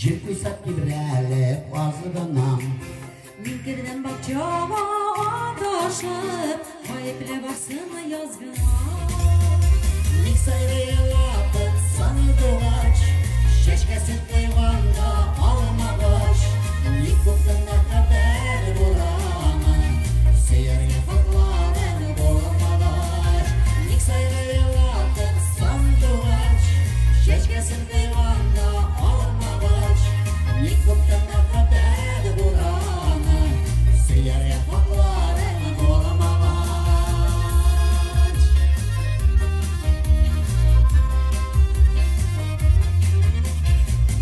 Жер күйсап кибірәліп азыданам. Мен кірдім бақчаға адашып, байыплы басына язғыма. Ник сайрайлатып саныдылач, шешкесін қойғанда алмағаш. Ник көптіңді қадар бұрамы, сейерге қотларын болмағаш. Ник сайрайлатып саныдылач, шешкесін қойғанда алмағаш. Ник көптіңді қадар бұрамы, сейерге қотларын болмағаш.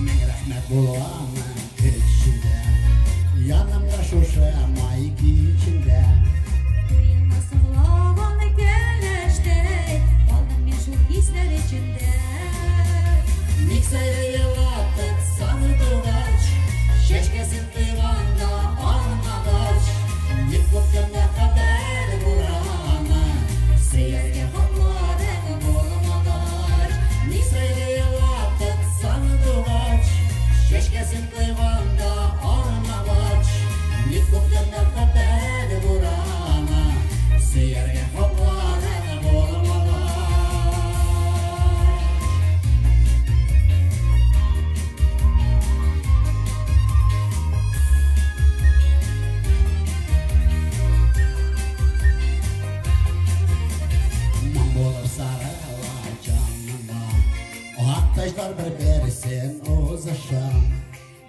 Мен рахмет болғаны күршінде, янымда шошы май күйчінде. Тойына сыйлаған келеште, қалдым мен шул кислер içinde. Ник сайрайлатып саныдылач, шешкесін қойғанда алмағаш. Ник көктемде қадар бұрамы, сейерге қотларын болмағаш. Ник сайрайлатып саныдылач, шешкесін қойғанда алмағаш. Ник көктемде қадар бұрамы, сейерге қотларын болмағаш. Ман болып сарыла жаныма, аттаждар бір берсен озышам.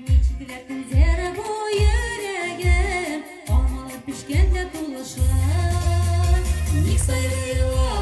Мечтілердің зәрі бұл жүрегім, алмалар пішкенде тұлышым. Ник сайрайлатып